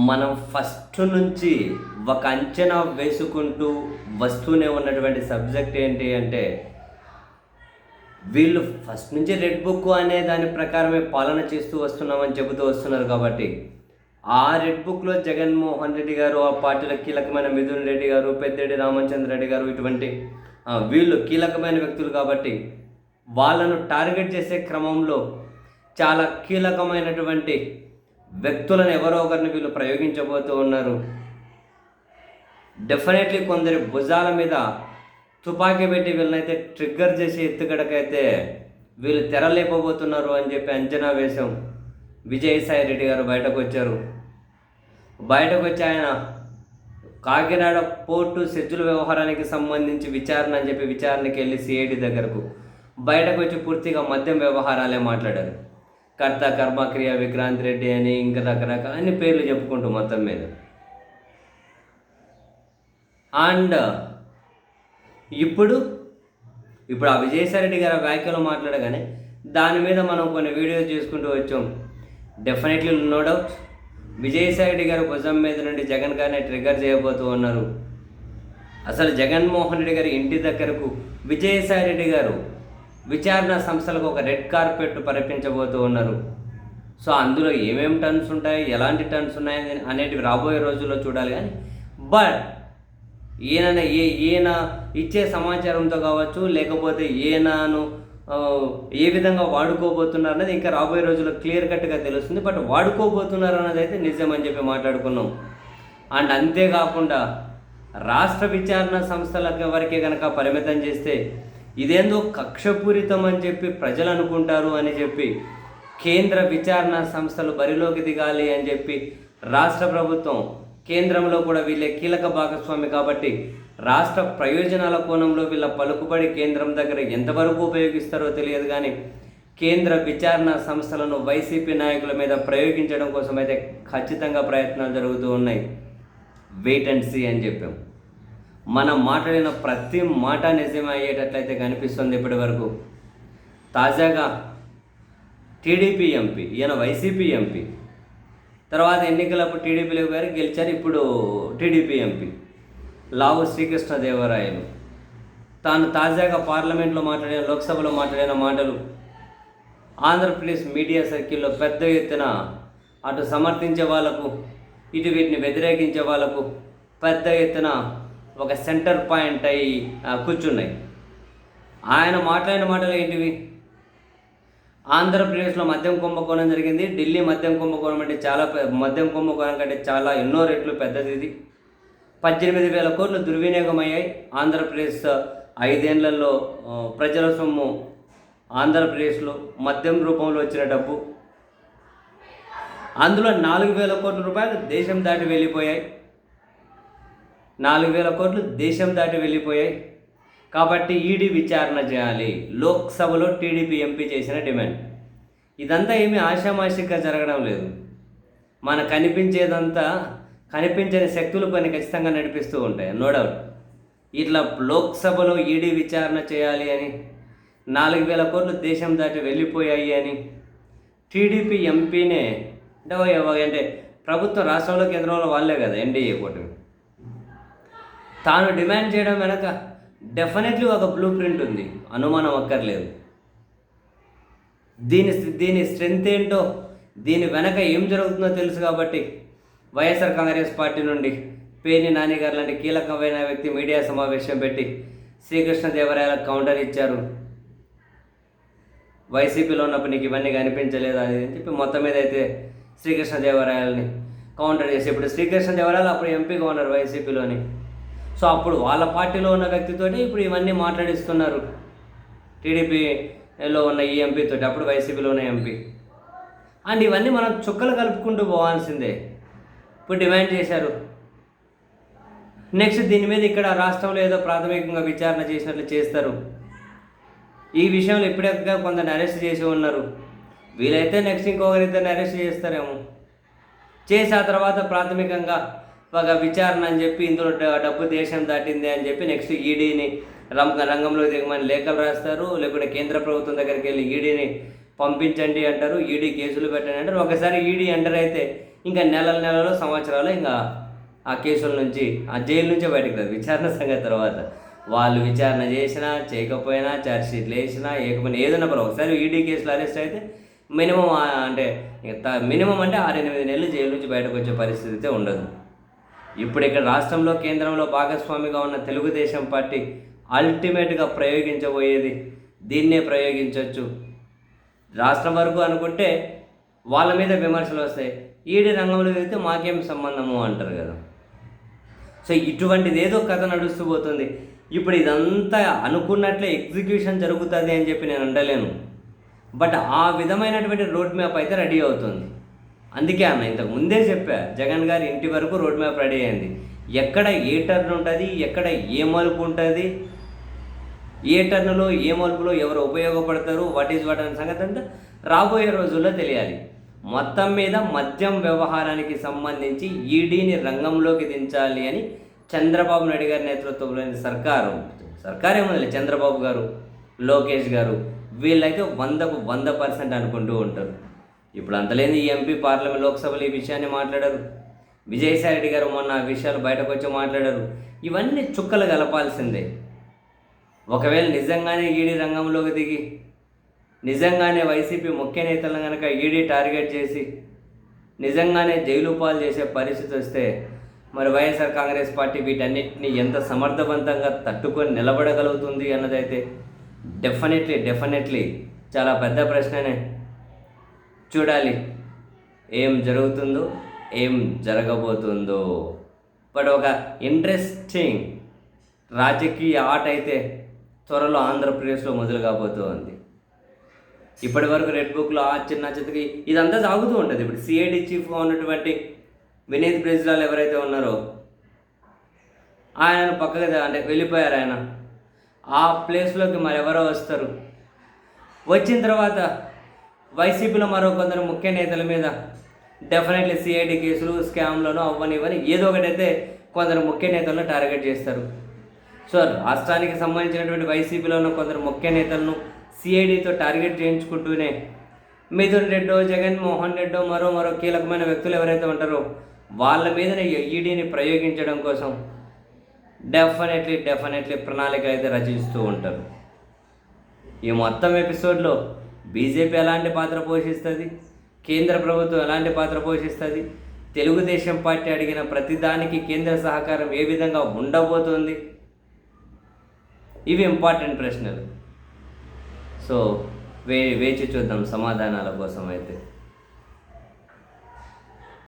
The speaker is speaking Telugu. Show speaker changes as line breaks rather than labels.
మనం ఫస్ట్ నుంచి ఒక అంచనా వేసుకుంటూ వస్తూనే ఉన్నటువంటి సబ్జెక్ట్ ఏంటి అంటే, వీళ్ళు ఫస్ట్ నుంచి రెడ్ బుక్ అనే దాని ప్రకారమే పాలన చేస్తూ వస్తున్నామని చెబుతూ వస్తున్నారు కాబట్టి, ఆ రెడ్ బుక్‌లో జగన్మోహన్ రెడ్డి గారు, ఆ పార్టీలో కీలకమైన మిథున్ రెడ్డి గారు, పెద్దిరెడ్డి రామచంద్ర రెడ్డి గారు ఇటువంటి వీళ్ళు కీలకమైన వ్యక్తులు కాబట్టి, వాళ్ళను టార్గెట్ చేసే క్రమంలో చాలా కీలకమైనటువంటి వ్యక్తులను ఎవరో ఒకరిని వీళ్ళు ప్రయోగించబోతూ ఉన్నారు. డెఫినెట్లీ కొందరి భుజాల మీద తుపాకీ పెట్టి వీళ్ళనైతే ట్రిగ్గర్ చేసి ఎత్తుగడకైతే వీళ్ళు తెరలేపబోతున్నారు అని చెప్పి అంచనా వేశాం. విజయసాయి రెడ్డి గారు బయటకు వచ్చారు. బయటకు వచ్చి ఆయన కాకినాడ పోర్టు సెజ్జుల వ్యవహారానికి సంబంధించి విచారణ అని చెప్పి విచారణకి వెళ్ళి సిఐడి దగ్గరకు బయటకు వచ్చి పూర్తిగా మద్యం వ్యవహారాలే మాట్లాడారు. కర్త కర్మక్రియ విక్రాంత్ రెడ్డి అని ఇంకా రకరకాల అన్ని పేర్లు చెప్పుకుంటూ మొత్తం మీద. అండ్ ఇప్పుడు ఆ విజయసాయిరెడ్డి గారి వ్యాఖ్యలు మాట్లాడగానే దాని మీద మనం కొన్ని వీడియోస్ చేసుకుంటూ వచ్చాం. డెఫినెట్లీ నో డౌట్ విజయసాయిరెడ్డి గారు భుజం మీద నుండి జగన్ గారిని ట్రిగ్గర్ చేయబోతూ ఉన్నారు. అసలు జగన్మోహన్ రెడ్డి గారి ఇంటి దగ్గరకు విజయసాయిరెడ్డి గారు విచారణ సంస్థలకు ఒక రెడ్ కార్పెట్ పరిపించబోతూ ఉన్నారు. సో అందులో ఏమేమి టర్న్స్ ఉంటాయి, ఎలాంటి టర్న్స్ ఉన్నాయి అనేటివి రాబోయే రోజుల్లో చూడాలి. కానీ బట్ ఈయన ఇచ్చే సమాచారంతో కావచ్చు, లేకపోతే ఈయనను ఏ విధంగా వాడుకోబోతున్నారు అన్నది ఇంకా రాబోయే రోజుల్లో క్లియర్ కట్గా తెలుస్తుంది. బట్ వాడుకోబోతున్నారు అన్నది అయితే నిజం అని చెప్పి మాట్లాడుకున్నాం. అండ్ అంతేకాకుండా రాష్ట్ర విచారణ సంస్థలకు వరకే కనుక పరిమితం చేస్తే ఇదేందో కక్షపూరితం అని చెప్పి ప్రజలు అనుకుంటారు అని చెప్పి కేంద్ర విచారణ సంస్థలు బరిలోకి దిగాలి అని చెప్పి రాష్ట్ర ప్రభుత్వం కేంద్రంలో కూడా వీళ్ళే కీలక భాగస్వామి కాబట్టి రాష్ట్ర ప్రయోజనాల కోణంలో వీళ్ళ పలుకుబడి కేంద్రం దగ్గర ఎంతవరకు ఉపయోగిస్తారో తెలియదు. కానీ కేంద్ర విచారణ సంస్థలను వైసీపీ నాయకుల మీద ప్రయోగించడం కోసం అయితే ఖచ్చితంగా ప్రయత్నాలు జరుగుతూ ఉన్నాయి. వెయిట్ అండ్ సీ అని చెప్పాం. మనం మాట్లాడిన ప్రతి మాట నిజమే అయ్యేటట్లయితే కనిపిస్తుంది. ఇప్పటి వరకు తాజాగా టీడీపీ ఎంపీ, ఈయన వైసీపీ ఎంపీ, తర్వాత ఎన్నికలప్పుడు టీడీపీలో గారు గెలిచారు. ఇప్పుడు టీడీపీ ఎంపీ లావు శ్రీకృష్ణదేవరాయలు తాను తాజాగా పార్లమెంట్లో మాట్లాడిన, లోక్సభలో మాట్లాడిన మాటలు ఆంధ్రప్రదేశ్ మీడియా సర్కిల్లో పెద్ద ఎత్తున అటు సమర్థించే వాళ్లకు, ఇటు వీటిని వ్యతిరేకించే వాళ్లకు పెద్ద ఎత్తున ఒక సెంటర్ పాయింట్ అయి కూర్చున్నాయి. ఆయన మాట్లాడిన మాటలు ఏంటివి? ఆంధ్రప్రదేశ్లో మద్యం కుంభకోణం జరిగింది. ఢిల్లీ మద్యం కుంభకోణం అంటే మద్యం కుంభకోణం కంటే చాలా ఎన్నో రెట్లు పెద్దది. ఇది 18,000 కోట్లు దుర్వినియోగమయ్యాయి. ఆంధ్రప్రదేశ్ 5 ఏళ్లలో ప్రజల సొమ్ము ఆంధ్రప్రదేశ్లో మద్యం రూపంలో వచ్చిన డబ్బు, అందులో 4,000 కోట్ల రూపాయలు దేశం దాటి వెళ్ళిపోయాయి. 4,000 కోట్లు దేశం దాటి వెళ్ళిపోయాయి. కాబట్టి ఈడీ విచారణ చేయాలి. లోక్సభలో టీడీపీ ఎంపీ చేసిన డిమాండ్. ఇదంతా ఏమీ ఆషామాషిగా జరగడం లేదు. మనకు కనిపించేదంతా కనిపించని శక్తులు కొన్ని ఖచ్చితంగా నడిపిస్తూ ఉంటాయి, నో డౌట్. ఇట్లా లోక్సభలో ఈడీ విచారణ చేయాలి అని, 4,000 కోట్లు దేశం దాటి వెళ్ళిపోయాయి అని టీడీపీ ఎంపీనే అంటే ప్రభుత్వం రాష్ట్రంలో కేంద్రంలో వాళ్ళే కదా ఎన్డీఏ కూటమి, తాను డిమాండ్ చేయడం వెనక డెఫినెట్లీ ఒక బ్లూ ప్రింట్ ఉంది, అనుమానం అక్కర్లేదు. దీని స్ట్రెంత్ ఏంటో, దీని వెనక ఏం జరుగుతుందో తెలుసు కాబట్టి వైఎస్ఆర్ కాంగ్రెస్ పార్టీ నుండి పేర్ని నాని గారు లాంటి కీలకమైన వ్యక్తి మీడియా సమావేశం పెట్టి శ్రీకృష్ణదేవరాయలకు కౌంటర్ ఇచ్చారు. వైసీపీలో ఉన్నప్పుడు నీకు ఇవన్నీ కనిపించలేదు అని చెప్పి మొత్తం మీద అయితే శ్రీకృష్ణదేవరాయలని కౌంటర్ చేసి, ఇప్పుడు శ్రీకృష్ణదేవరాయలు అప్పుడు ఎంపీగా ఉన్నారు వైసీపీలోని. సో అప్పుడు వాళ్ళ పార్టీలో ఉన్న వ్యక్తితోటి ఇప్పుడు ఇవన్నీ మాట్లాడిస్తున్నారు టీడీపీలో ఉన్న ఈ ఎంపీతోటి, అప్పుడు వైసీపీలో ఉన్న ఎంపీ. అండ్ ఇవన్నీ మనం చుక్కలు కలుపుకుంటూ పోవాల్సిందే. ఇప్పుడు డిమాండ్ చేశారు. నెక్స్ట్ దీని మీద ఇక్కడ రాష్ట్రంలో ఏదో ప్రాథమికంగా విచారణ చేసినట్లు చేస్తారు. ఈ విషయంలో ఇప్పుడే కొందరిని అరెస్ట్ చేసి ఉన్నారు. వీలైతే నెక్స్ట్ ఇంకొకరిద్దరిని అరెస్ట్ చేస్తారేమో. చేసి ఆ తర్వాత ప్రాథమికంగా ఒక విచారణ అని చెప్పి ఇందులో డబ్బు దేశం దాటింది అని చెప్పి నెక్స్ట్ ఈడీని రంగంలో దిగమని లేఖలు రాస్తారు. లేకుంటే కేంద్ర ప్రభుత్వం దగ్గరికి వెళ్ళి ఈడీని పంపించండి అంటారు, ఈడీ కేసులు పెట్టండి అంటారు. ఒకసారి ఈడీ ఎంటర్ అయితే ఇంకా నెలలు సంవత్సరాలు ఇంకా ఆ కేసుల నుంచి ఆ జైలు నుంచే బయటకు రాదు. విచారణ సంగతి తర్వాత వాళ్ళు విచారణ చేసినా చేయకపోయినా ఛార్జ్షీట్లు వేసినా ఏకపోయినా ఏదైనా పర్వాలేదు. ఒకసారి ఈడీ కేసులో అరెస్ట్ అయితే మినిమం అంటే మినిమం అంటే 6-8 నెలలు జైలు నుంచి బయటకు వచ్చే పరిస్థితి అయితే ఉండదు. ఇప్పుడు ఇక్కడ రాష్ట్రంలో కేంద్రంలో భాగస్వామిగా ఉన్న తెలుగుదేశం పార్టీ అల్టిమేట్గా ప్రయోగించబోయేది దీన్నే ప్రయోగించవచ్చు. రాష్ట్రం వరకు అనుకుంటే వాళ్ళ మీద విమర్శలు వస్తాయి, ఈడీ రంగంలో వెళ్తే మాకేం సంబంధము అంటారు కదా. సో ఇటువంటిది ఏదో కథ నడుస్తూ పోతుంది. ఇప్పుడు ఇదంతా అనుకున్నట్లే ఎగ్జిక్యూషన్ జరుగుతుంది అని చెప్పి నేను అంటలేను, బట్ ఆ విధమైనటువంటి రోడ్ మ్యాప్ అయితే రెడీ అవుతుంది. అందుకే అన్న ఇంతకు ముందే చెప్పా, జగన్ గారి ఇంటి వరకు రోడ్ మ్యాప్ రెడీ అయింది. ఎక్కడ ఏ టర్న్ ఉంటుంది, ఎక్కడ ఏ మలుపు ఉంటుంది, ఏ టర్నులో ఏ మలుపులో ఎవరు ఉపయోగపడతారు, వాట్ అనే సంగతి అంతా రాబోయే రోజుల్లో తెలియాలి. మొత్తం మీద మద్యం వ్యవహారానికి సంబంధించి ఈడీని రంగంలోకి దించాలి అని చంద్రబాబు నాయుడు గారి నేతృత్వంలోని సర్కారేముంది, చంద్రబాబు గారు, లోకేష్ గారు వీళ్ళైతే 100% అనుకుంటూ ఉంటారు. ఇప్పుడు అంతలేని ఈ ఎంపీ పార్లమెంట్ లోక్సభలో ఈ విషయాన్ని మాట్లాడారు. విజయసాయి రెడ్డి గారు మొన్న ఆ విషయాలు బయటకు వచ్చి మాట్లాడారు. ఇవన్నీ చుక్కలు కలపాల్సిందే. ఒకవేళ నిజంగానే ఈడీ రంగంలోకి దిగి నిజంగానే వైసీపీ ముఖ్య నేతలను కనుక ఈడీ టార్గెట్ చేసి నిజంగానే జైలు పాలు చేసే పరిస్థితి వస్తే మరి వైఎస్ఆర్ కాంగ్రెస్ పార్టీ వీటన్నిటిని ఎంత సమర్థవంతంగా తట్టుకొని నిలబడగలుగుతుంది అన్నదైతే డెఫినెట్లీ చాలా పెద్ద ప్రశ్ననే. చూడాలి ఏం జరుగుతుందో, ఏం జరగబోతుందో. బట్ ఒక ఇంట్రెస్టింగ్ రాజకీయ ఆట అయితే త్వరలో ఆంధ్రప్రదేశ్లో మొదలు కాబోతుంది. ఇప్పటి వరకు రెడ్ బుక్లో ఆ చిన్న చిత్తకి ఇదంతా సాగుతూ ఉంటుంది. ఇప్పుడు సిఐడి చీఫ్గా ఉన్నటువంటి వినీత్ బ్రిజ్లాల్ ఎవరైతే ఉన్నారో ఆయన పక్కగా అంటే వెళ్ళిపోయారు. ఆయన ఆ ప్లేస్లోకి మరెవరో వస్తారు. వచ్చిన తర్వాత వైసీపీలో మరో కొందరు ముఖ్య నేతల మీద డెఫినెట్లీ సిఐడి కేసులు, స్కామ్లను ఇవన్నీ ఏదో ఒకటైతే కొందరు ముఖ్య నేతలను టార్గెట్ చేస్తారు. సో రాష్ట్రానికి సంబంధించినటువంటి వైసీపీలో ఉన్న కొందరు ముఖ్య నేతలను సిఐడితో టార్గెట్ చేయించుకుంటూనే మిథున్ రెడ్డో, జగన్మోహన్ రెడ్డో మరో కీలకమైన వ్యక్తులు ఎవరైతే ఉంటారో వాళ్ళ మీదనే ఈడీని ప్రయోగించడం కోసం డెఫినెట్లీ ప్రణాళిక అయితే రచిస్తూ ఉంటారు. ఈ మొత్తం ఎపిసోడ్లో బీజేపీ ఎలాంటి పాత్ర పోషిస్తుంది, కేంద్ర ప్రభుత్వం ఎలాంటి పాత్ర పోషిస్తుంది, తెలుగుదేశం పార్టీ అడిగిన ప్రతిదానికి కేంద్ర సహకారం ఏ విధంగా ఉండబోతుంది, ఇవి ఇంపార్టెంట్ ప్రశ్నలు. సో వేచి చూద్దాం సమాధానాల కోసం అయితే.